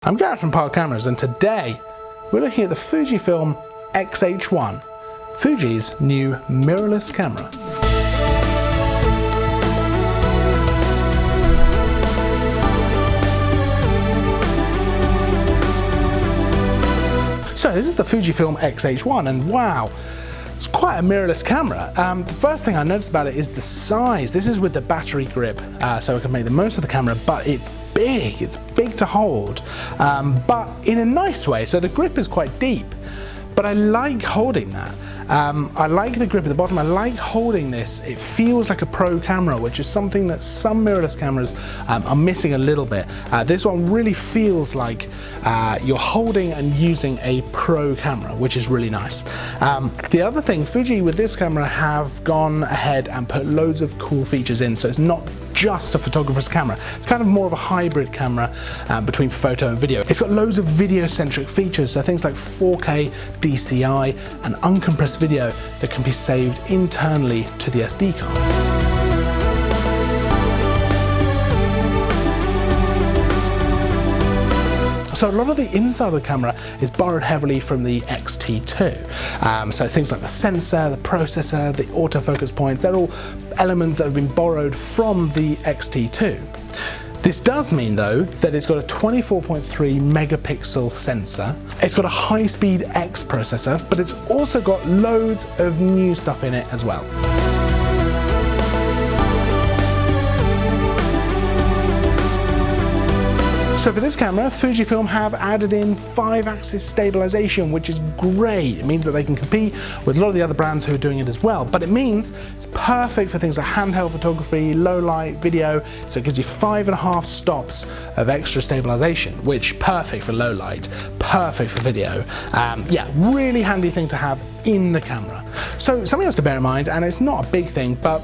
I'm Gareth from Park Cameras, and today we're looking at the Fujifilm X-H1, Fuji's new mirrorless camera. So this is the Fujifilm X-H1, and wow, it's quite a mirrorless camera. The first thing I noticed about it is the size. This is with the battery grip, so I can make the most of the camera, but it's big to hold, but in a nice way. So the grip is quite deep, but I like holding that. I like the grip at the bottom. I like holding this. It feels like a pro camera, which is something that some mirrorless cameras are missing a little bit. This one really feels like you're holding and using a pro camera, which is really nice. The other thing, Fuji with this camera have gone ahead and put loads of cool features in, so it's not just a photographer's camera. It's kind of more of a hybrid camera between photo and video. It's got loads of video-centric features, so things like 4K, DCI, and uncompressed video that can be saved internally to the SD card. So a lot of the inside of the camera is borrowed heavily from the X-T2. So things like the sensor, the processor, the autofocus points, they're all elements that have been borrowed from the X-T2. This does mean though that it's got a 24.3 megapixel sensor, it's got a high-speed X processor, but it's also got loads of new stuff in it as well. So for this camera, Fujifilm have added in 5-axis stabilization, which is great. It means that they can compete with a lot of the other brands who are doing it as well. But it means it's perfect for things like handheld photography, low light, video. So it gives you 5.5 stops of extra stabilization, which perfect for low light, perfect for video. Yeah, really handy thing to have in the camera. So something else to bear in mind, and it's not a big thing, but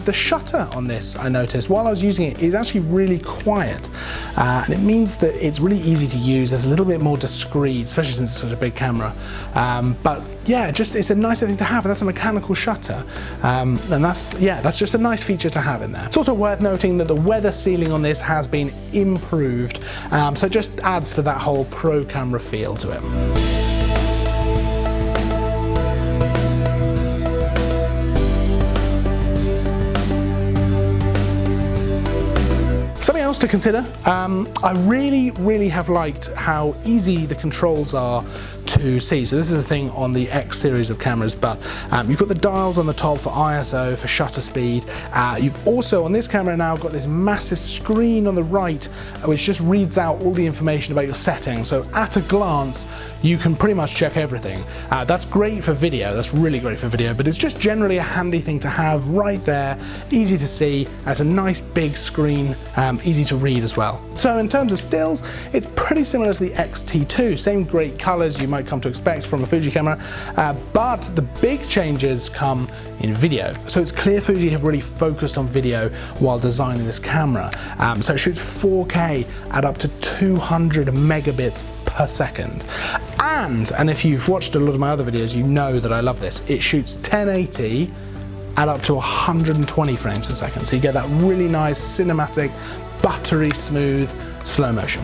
the shutter on this, I noticed while I was using it, is actually really quiet. And it means that it's really easy to use. It's a little bit more discreet, especially since it's such a big camera. But yeah, it's a nicer thing to have. That's a mechanical shutter. And that's just a nice feature to have in there. It's also worth noting that the weather sealing on this has been improved. So it just adds to that whole pro camera feel to it. Something else to consider, I really have liked how easy the controls are to see. So this is a thing on the X series of cameras, but you've got the dials on the top for ISO, for shutter speed. You've also, on this camera now, got this massive screen on the right, which just reads out all the information about your settings. So at a glance, you can pretty much check everything. That's great for video, that's really great for video, but it's just generally a handy thing to have right there, easy to see, as a nice big screen, easy to read as well. So in terms of stills, it's pretty similar to the X-T2, same great colors you might come to expect from a Fuji camera, but the big changes come in video. So it's clear Fuji have really focused on video while designing this camera. So it shoots 4K at up to 200 megabits per second. And if you've watched a lot of my other videos, you know that I love this. It shoots 1080 at up to 120 frames a second. So you get that really nice cinematic, buttery smooth slow motion.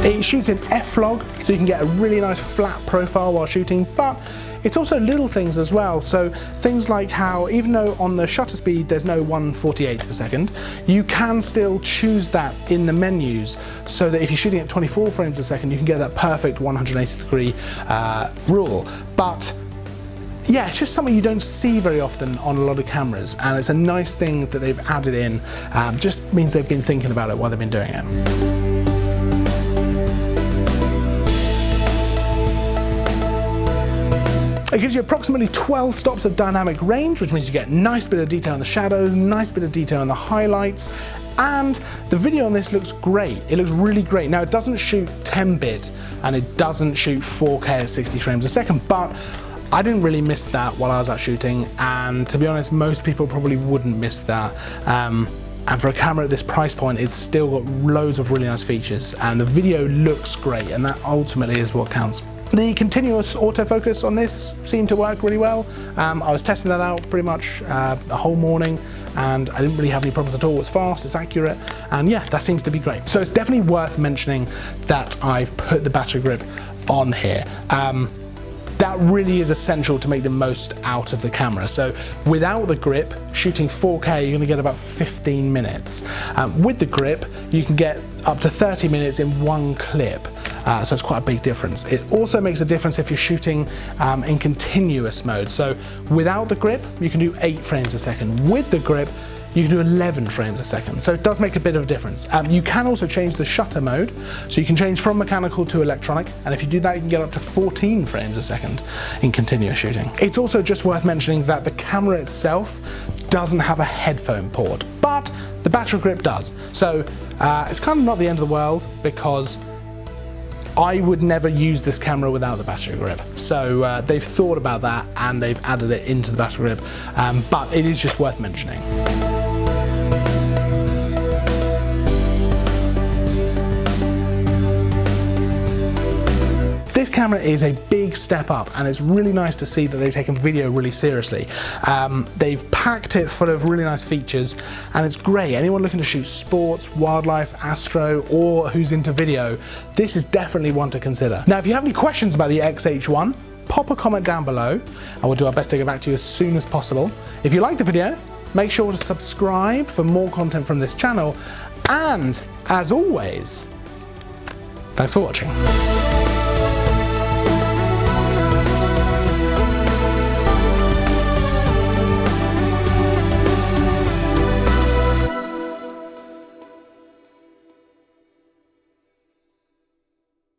It shoots in f-log, so you can get a really nice flat profile while shooting, but it's also little things as well. So things like how, even though on the shutter speed there's no 1/48 per second, you can still choose that in the menus, so that if you're shooting at 24 frames a second, you can get that perfect 180-degree rule. But yeah, it's just something you don't see very often on a lot of cameras, and it's a nice thing that they've added in. Just means they've been thinking about it while they've been doing it. It gives you approximately 12 stops of dynamic range, which means you get a nice bit of detail in the shadows, nice bit of detail in the highlights, and the video on this looks great. It looks really great. Now, it doesn't shoot 10-bit, and it doesn't shoot 4K at 60 frames a second, but I didn't really miss that while I was out shooting, and to be honest, most people probably wouldn't miss that. And for a camera at this price point, it's still got loads of really nice features, and the video looks great, and that ultimately is what counts. The continuous autofocus on this seemed to work really well. I was testing that out pretty much a whole morning. and I didn't really have any problems at all. It's fast, it's accurate, and yeah, that seems to be great. So it's definitely worth mentioning that I've put the battery grip on here. That really is essential to make the most out of the camera. So without the grip, shooting 4K, you're gonna get about 15 minutes. With the grip, you can get up to 30 minutes in one clip. So it's quite a big difference. It also makes a difference if you're shooting in continuous mode. So without the grip, you can do 8 frames a second. With the grip, you can do 11 frames a second. So it does make a bit of a difference. You can also change the shutter mode. So you can change from mechanical to electronic. And if you do that, you can get up to 14 frames a second in continuous shooting. It's also just worth mentioning that the camera itself doesn't have a headphone port, but the battery grip does. So it's kind of not the end of the world, because I would never use this camera without the battery grip. So they've thought about that and they've added it into the battery grip, but it is just worth mentioning. This camera is a big step up, and it's really nice to see that they've taken video really seriously. They've packed it full of really nice features, and it's great. Anyone looking to shoot sports, wildlife, astro, or who's into video, this is definitely one to consider. Now, if you have any questions about the X-H1, pop a comment down below, and we'll do our best to get back to you as soon as possible. If you like the video, make sure to subscribe for more content from this channel, and as always, thanks for watching.